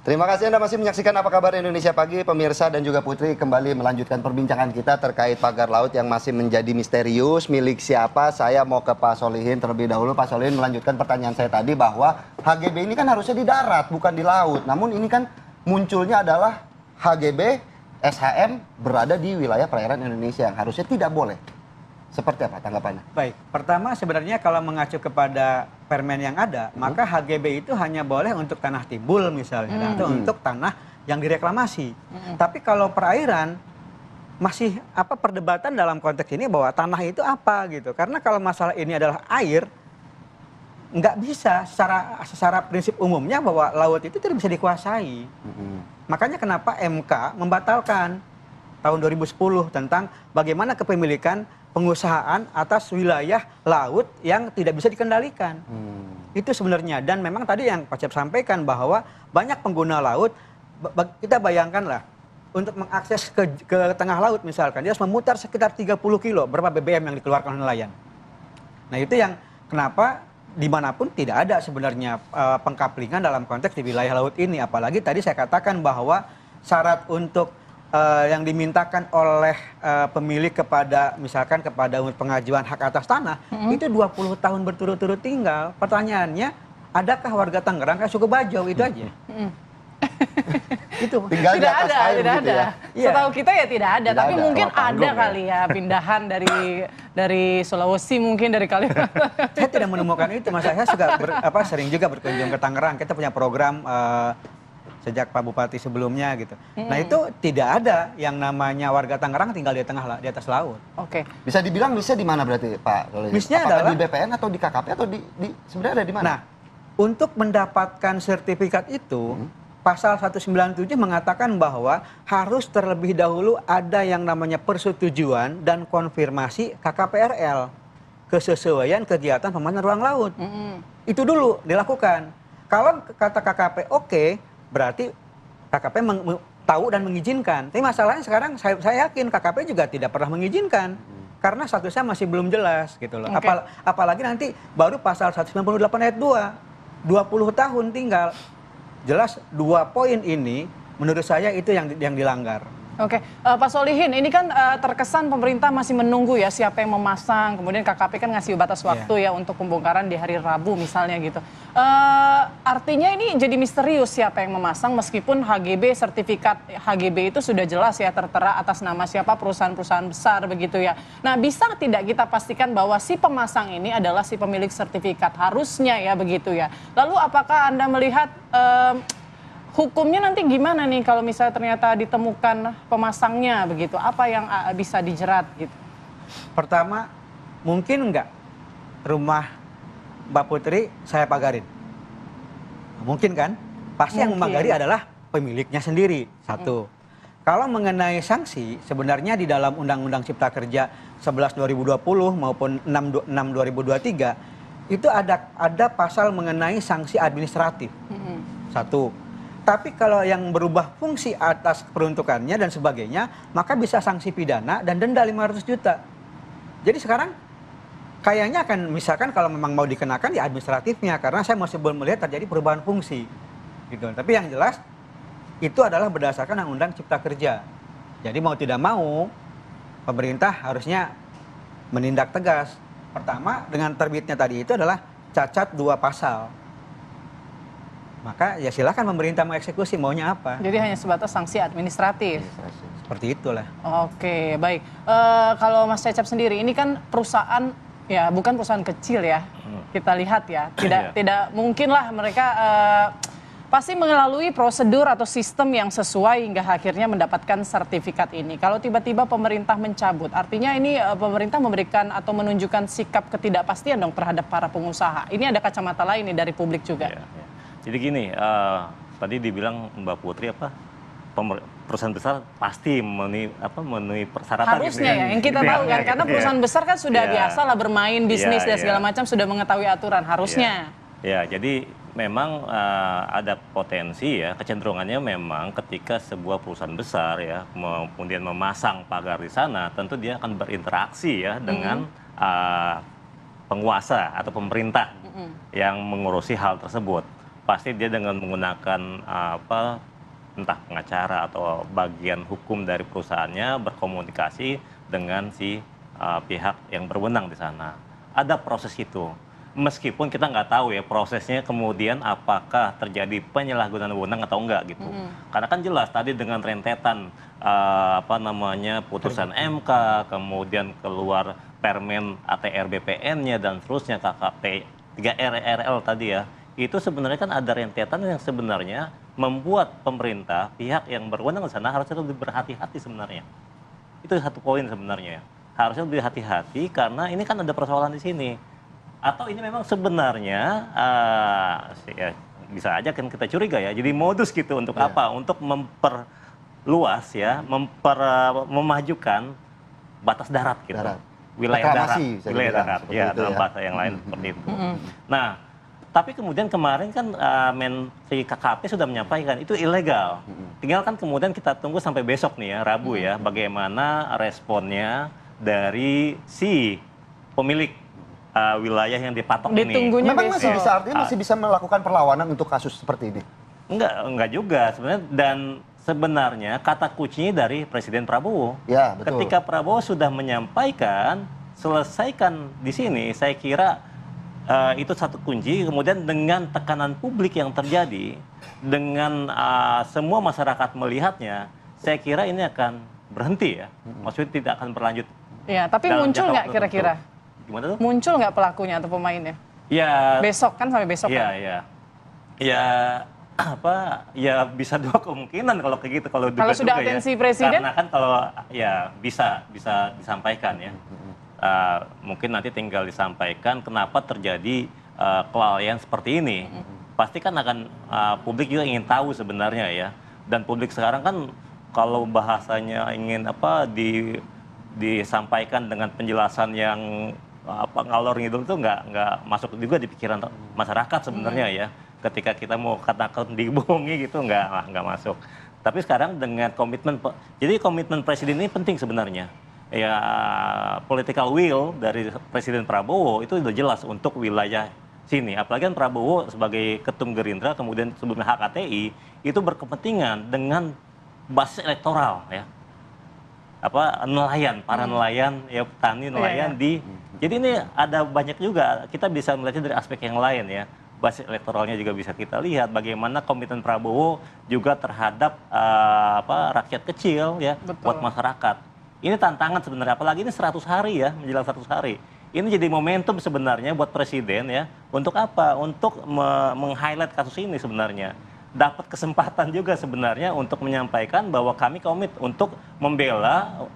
Terima kasih Anda masih menyaksikan Apa Kabar Indonesia Pagi. Pemirsa dan juga Putri kembali melanjutkan perbincangan kita terkait pagar laut yang masih menjadi misterius. Milik siapa? Saya mau ke Pak Solihin terlebih dahulu. Pak Solihin melanjutkan pertanyaan saya tadi bahwa HGB ini kan harusnya di darat, bukan di laut. Namun ini kan munculnya adalah HGB, SHM berada di wilayah perairan Indonesia yang harusnya tidak boleh. Seperti apa tanggapannya? Baik, pertama sebenarnya kalau mengacu kepada permen yang ada, maka HGB itu hanya boleh untuk tanah timbul misalnya, atau untuk tanah yang direklamasi. Tapi kalau perairan, masih perdebatan dalam konteks ini bahwa tanah itu apa gitu. Karena kalau masalah ini adalah air, nggak bisa secara prinsip umumnya bahwa laut itu tidak bisa dikuasai. Makanya kenapa MK membatalkan tahun 2010 tentang bagaimana kepemilikan pengusahaan atas wilayah laut yang tidak bisa dikendalikan. Itu sebenarnya. Dan memang tadi yang Pak Cep sampaikan bahwa banyak pengguna laut, kita bayangkanlah, untuk mengakses ke tengah laut misalkan, dia harus memutar sekitar 30 kilo, berapa BBM yang dikeluarkan oleh nelayan. Nah itu yang kenapa dimanapun tidak ada sebenarnya pengkaplingan dalam konteks di wilayah laut ini. Apalagi tadi saya katakan bahwa syarat untuk yang dimintakan oleh pemilik kepada misalkan kepada pengajuan hak atas tanah itu 20 tahun berturut-turut tinggal. Pertanyaannya, adakah warga Tangerang kayak suku Bajau itu aja? Itu tinggal tidak ada, tidak gitu ada. Ya? Setahu kita ya tidak ada, tidak tapi ada. mungkin Wah, ada kali ya pindahan dari Sulawesi, mungkin dari Kalimantan. Saya tidak menemukan itu, Mas. Saya juga sering juga berkunjung ke Tangerang. Kita punya program sejak Pak Bupati sebelumnya gitu. Nah itu tidak ada yang namanya warga Tangerang tinggal di atas laut. Oke. Bisa dibilang misnya di mana berarti Pak? Misnya apakah adalah di BPN atau di KKP atau sebenarnya ada di mana? Nah, untuk mendapatkan sertifikat itu, pasal 197 mengatakan bahwa harus terlebih dahulu ada yang namanya persetujuan dan konfirmasi KKPRL, kesesuaian kegiatan pemanfaatan ruang laut. Itu dulu dilakukan. Kalau kata KKP oke, berarti KKP tahu dan mengizinkan. Tapi masalahnya sekarang saya yakin KKP juga tidak pernah mengizinkan. Karena statusnya masih belum jelas gitu loh. Okay. Apalagi nanti baru pasal 198 ayat 2. 20 tahun tinggal. Jelas 2 poin ini menurut saya itu yang dilanggar. Oke, Pak Solihin, ini kan terkesan pemerintah masih menunggu ya siapa yang memasang, kemudian KKP kan ngasih batas waktu ya untuk pembongkaran di hari Rabu misalnya gitu. Artinya ini jadi misterius siapa yang memasang meskipun HGB, sertifikat HGB itu sudah jelas ya tertera atas nama siapa perusahaan-perusahaan besar begitu ya. Nah bisa tidak kita pastikan bahwa si pemasang ini adalah si pemilik sertifikat, harusnya ya begitu ya. Lalu apakah Anda melihat hukumnya nanti gimana nih kalau misalnya ternyata ditemukan pemasangnya begitu? Apa yang bisa dijerat gitu? Pertama, mungkin enggak rumah Mbak Putri saya pagarin? Mungkin kan? Pasti yang memagari adalah pemiliknya sendiri. Satu. Kalau mengenai sanksi, sebenarnya di dalam Undang-Undang Cipta Kerja 11 2020 maupun 6 2023 itu ada pasal mengenai sanksi administratif. Satu. Tapi kalau yang berubah fungsi atas peruntukannya dan sebagainya, maka bisa sanksi pidana dan denda 500 juta. Jadi sekarang kayaknya akan misalkan kalau memang mau dikenakan di administratifnya, karena saya masih belum melihat terjadi perubahan fungsi. Gitu. Tapi yang jelas itu adalah berdasarkan Undang-Undang Cipta Kerja. Jadi mau tidak mau pemerintah harusnya menindak tegas. Pertama dengan terbitnya tadi itu adalah cacat 2 pasal. Maka ya silakan pemerintah mengeksekusi maunya apa. Jadi hanya sebatas sanksi administratif. Seperti itulah. Oke, baik. Kalau Mas Cecep sendiri, ini kan perusahaan ya bukan perusahaan kecil ya. Kita lihat ya, tidak mungkinlah mereka pasti melalui prosedur atau sistem yang sesuai hingga akhirnya mendapatkan sertifikat ini. Kalau tiba-tiba pemerintah mencabut, artinya ini pemerintah memberikan atau menunjukkan sikap ketidakpastian dong terhadap para pengusaha. Ini ada kacamata lain nih dari publik juga. Jadi gini, tadi dibilang Mbak Putri perusahaan besar pasti memenuhi persyaratan. Harusnya gitu ya, yang kita tahu kan, karena perusahaan besar kan sudah biasa lah bermain bisnis dan segala macam, sudah mengetahui aturan, harusnya. Ya, jadi memang ada potensi ya, kecenderungannya memang ketika sebuah perusahaan besar ya, kemudian memasang pagar di sana, tentu dia akan berinteraksi ya dengan penguasa atau pemerintah yang mengurusi hal tersebut. pasti dia dengan menggunakan entah pengacara atau bagian hukum dari perusahaannya berkomunikasi dengan si pihak yang berwenang di sana. Ada proses itu. Meskipun kita nggak tahu ya prosesnya kemudian apakah terjadi penyalahgunaan wewenang atau enggak gitu. Karena kan jelas tadi dengan rentetan putusan MK, kemudian keluar Permen ATR BPN-nya dan seterusnya KKP 3RL tadi ya. Itu sebenarnya kan ada rentetan yang sebenarnya membuat pemerintah, pihak yang berwenang di sana harusnya lebih berhati-hati sebenarnya. Itu satu poin sebenarnya ya. Harusnya lebih hati-hati karena ini kan ada persoalan di sini. Atau ini memang sebenarnya ya, bisa aja kan kita curiga ya. Jadi modus gitu untuk apa? Untuk memperluas ya, memajukan batas darat gitu. Wilayah darat, wilayah darat. Ya, dalam bahasa yang lain seperti itu. Nah, tapi kemudian kemarin kan Menteri KKP sudah menyampaikan itu ilegal. Tinggal kan kemudian kita tunggu sampai besok nih ya, Rabu ya, bagaimana responnya dari si pemilik wilayah yang dipatok ini. Memang masih bisa, artinya masih bisa melakukan perlawanan untuk kasus seperti ini? Enggak juga sebenarnya. Dan sebenarnya kata kuncinya dari Presiden Prabowo. Ya, betul. Ketika Prabowo sudah menyampaikan, selesaikan di sini, saya kira itu satu kunci. Kemudian dengan tekanan publik yang terjadi, dengan semua masyarakat melihatnya, saya kira ini akan berhenti ya. Maksudnya tidak akan berlanjut. Ya, tapi muncul nggak kira-kira? Gimana tuh? Muncul nggak pelakunya atau pemainnya? Ya. Besok kan, sampai besok kan? Ya ya bisa dua kemungkinan kalau kayak gitu, kalau sudah atensi ya. presiden, karena kan kalau ya bisa disampaikan ya, mungkin nanti tinggal disampaikan kenapa terjadi kelalaian seperti ini. Pasti kan akan publik juga ingin tahu sebenarnya ya, dan publik sekarang kan kalau bahasanya ingin disampaikan dengan penjelasan yang ngalor ngidul itu nggak masuk juga di pikiran masyarakat sebenarnya ya. Ketika kita mau katakan dibohongi gitu nggak masuk. Tapi sekarang dengan jadi komitmen presiden ini penting sebenarnya. Ya, political will dari Presiden Prabowo itu sudah jelas untuk wilayah sini. Apalagi kan Prabowo sebagai ketum Gerindra, kemudian sebelumnya HKTI itu berkepentingan dengan basis elektoral ya. Para nelayan ya, petani nelayan jadi ini ada banyak juga, kita bisa melihatnya dari aspek yang lain ya. Basis elektoralnya juga bisa kita lihat bagaimana komitmen Prabowo juga terhadap rakyat kecil ya. Betul. Buat masyarakat. Ini tantangan sebenarnya, apalagi ini 100 hari ya, menjelang 100 hari. Ini jadi momentum sebenarnya buat presiden ya, untuk apa? Untuk meng-highlight kasus ini sebenarnya. Dapat kesempatan juga sebenarnya untuk menyampaikan bahwa kami komit untuk membela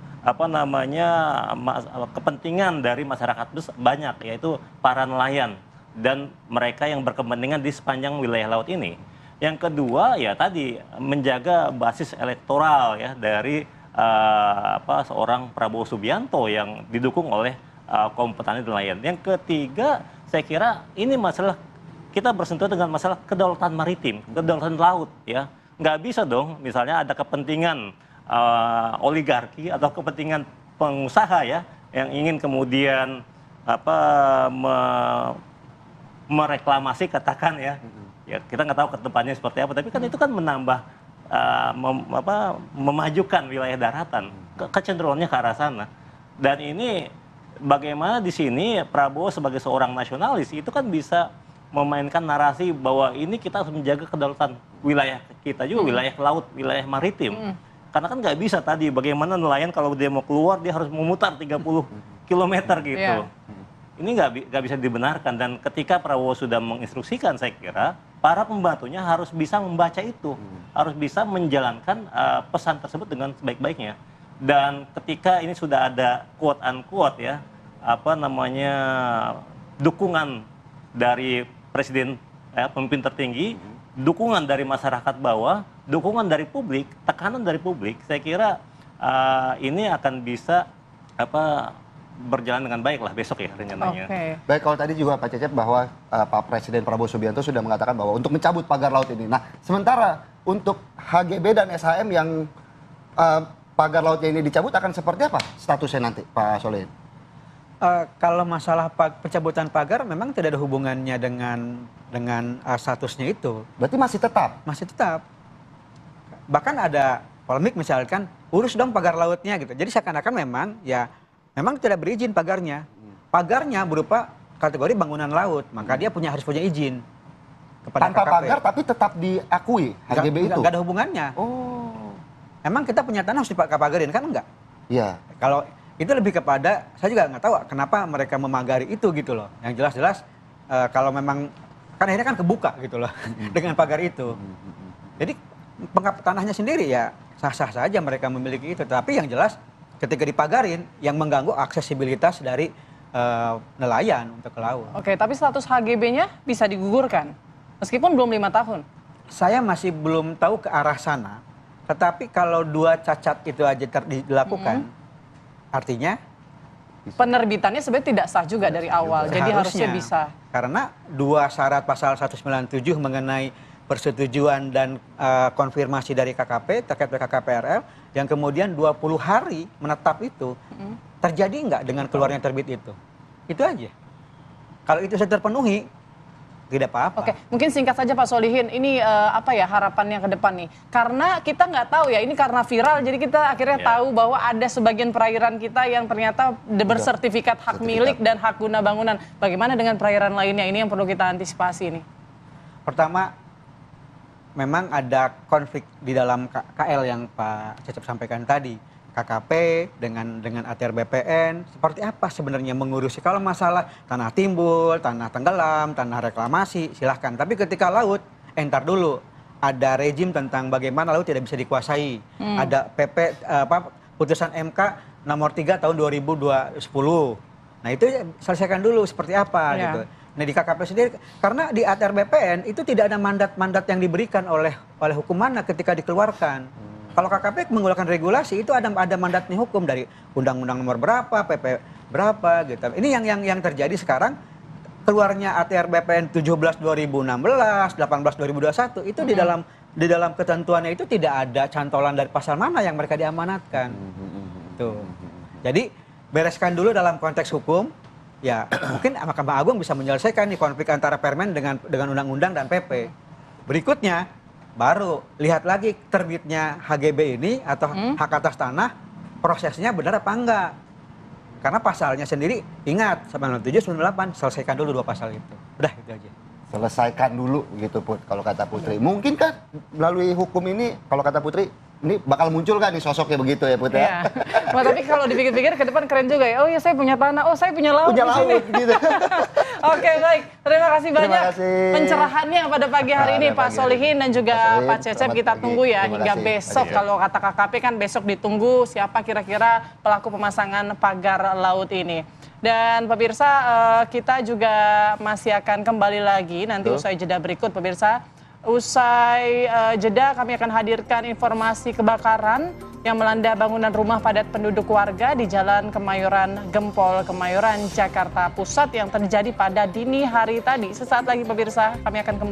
kepentingan dari masyarakat banyak, yaitu para nelayan dan mereka yang berkepentingan di sepanjang wilayah laut ini. Yang kedua ya tadi menjaga basis elektoral ya dari seorang Prabowo Subianto yang didukung oleh kaum petani nelayan. Yang ketiga saya kira ini masalah kita bersentuhan dengan masalah kedaulatan maritim, kedaulatan laut ya. Nggak bisa dong misalnya ada kepentingan oligarki atau kepentingan pengusaha ya yang ingin kemudian mereklamasi katakan ya. Ya kita nggak tahu ke depannya seperti apa, tapi kan itu kan menambah memajukan wilayah daratan, kecenderungannya ke arah sana. Dan ini bagaimana di sini Prabowo sebagai seorang nasionalis itu kan bisa memainkan narasi bahwa ini kita harus menjaga kedaulatan wilayah kita juga, wilayah laut, wilayah maritim. Karena kan nggak bisa tadi bagaimana nelayan kalau dia mau keluar dia harus memutar 30 km gitu. Yeah. Ini nggak bisa dibenarkan, dan ketika Prabowo sudah menginstruksikan saya kira para pembantunya harus bisa membaca itu, harus bisa menjalankan pesan tersebut dengan sebaik-baiknya. Dan ketika ini sudah ada quote unquote ya dukungan dari presiden pemimpin tertinggi, dukungan dari masyarakat bawah, dukungan dari publik, tekanan dari publik, saya kira ini akan bisa berjalan dengan baik lah besok ya rencananya. Okay. Baik, kalau tadi juga Pak Cecep bahwa Pak Presiden Prabowo Subianto sudah mengatakan bahwa untuk mencabut pagar laut ini. Nah, sementara untuk HGB dan SHM yang pagar lautnya ini dicabut akan seperti apa statusnya nanti, Pak Solihin? Kalau masalah pencabutan pagar memang tidak ada hubungannya dengan statusnya itu. Berarti masih tetap? Masih tetap. Bahkan ada polemik misalkan, urus dong pagar lautnya gitu. Jadi seakan-akan memang tidak berizin pagarnya. Pagarnya berupa kategori bangunan laut, maka dia harus punya izin kepada Tanpa KKP. pagar tapi tetap diakui HGB itu? Nggak ada hubungannya. Oh. Emang kita punya tanah harus dipagarin kan enggak? Iya. Kalau itu lebih kepada, saya juga nggak tahu kenapa mereka memagari itu gitu loh. Yang jelas-jelas kalau memang, kan akhirnya kan kebuka gitu loh dengan pagar itu. Jadi tanahnya sendiri ya sah-sah saja mereka memiliki itu. Tapi yang jelas ketika dipagarin yang mengganggu aksesibilitas dari nelayan untuk ke laut. Oke, tapi status HGB-nya bisa digugurkan meskipun belum 5 tahun. Saya masih belum tahu ke arah sana. Tetapi kalau 2 cacat itu aja dilakukan, artinya Penerbitannya sebenarnya tidak sah juga dari awal, jadi harusnya bisa. Karena 2 syarat pasal 197 mengenai persetujuan dan konfirmasi dari KKP terkait KKPRL yang kemudian 20 hari menetap itu terjadi nggak dengan keluarnya terbit itu? Itu aja. Kalau itu sudah terpenuhi, tidak apa-apa. Oke, mungkin singkat saja Pak Solihin, ini apa ya harapannya ke depan nih? Karena kita nggak tahu ya, ini karena viral, jadi kita akhirnya tahu bahwa ada sebagian perairan kita yang ternyata bersertifikat hak milik dan hak guna bangunan. Bagaimana dengan perairan lainnya? Ini yang perlu kita antisipasi nih. Pertama, memang ada konflik di dalam KL yang Pak Cecep sampaikan tadi. KKP dengan ATR BPN, seperti apa sebenarnya mengurusi. Kalau masalah tanah timbul, tanah tenggelam, tanah reklamasi, silahkan. Tapi ketika laut, entar dulu. Ada rejim tentang bagaimana laut tidak bisa dikuasai. Ada putusan MK nomor 3 tahun 2010. Nah itu selesaikan dulu seperti apa gitu. Nah di KKP sendiri, karena di ATR BPN itu tidak ada mandat-mandat yang diberikan oleh hukum mana ketika dikeluarkan. Kalau KKP mengeluarkan regulasi itu ada mandatnya hukum dari undang-undang nomor berapa, PP berapa gitu. Ini yang terjadi sekarang, keluarnya ATR BPN 17 2016, 18 2021 itu di dalam ketentuannya itu tidak ada cantolan dari pasal mana yang mereka diamanatkan. Tuh. Jadi bereskan dulu dalam konteks hukum. Ya, mungkin Mahkamah Agung bisa menyelesaikan nih konflik antara Permen dengan undang-undang dan PP. Berikutnya baru lihat lagi terbitnya HGB ini atau hak atas tanah, prosesnya benar apa enggak. Karena pasalnya sendiri, ingat 97, 98, selesaikan dulu 2 pasal itu. Udah itu aja. Selesaikan dulu gitu Put, kalau kata Putri. Mungkin kan melalui hukum ini, kalau kata Putri, ini bakal muncul kan nih sosoknya begitu ya Put ya? Iya. Wah, tapi kalau dipikir-pikir ke depan keren juga ya. Oh ya saya punya tanah, oh saya punya laut Punya di sini. laut gitu. Oke baik, terima kasih Terima banyak kasih. pencerahannya pada pagi hari ini Pada Pak pagi hari Solihin ini. dan juga Pak Solihin, Pak Cecep. selamat Kita pagi. tunggu ya Terima hingga kasih. besok. Iya. Kalau kata KKP kan besok ditunggu siapa kira-kira pelaku pemasangan pagar laut ini. Dan pemirsa, kita juga masih akan kembali lagi nanti usai jeda berikut pemirsa. Usai jeda kami akan hadirkan informasi kebakaran yang melanda bangunan rumah padat penduduk warga di Jalan Kemayoran Gempol, Kemayoran, Jakarta Pusat yang terjadi pada dini hari tadi. Sesaat lagi pemirsa, kami akan kembali.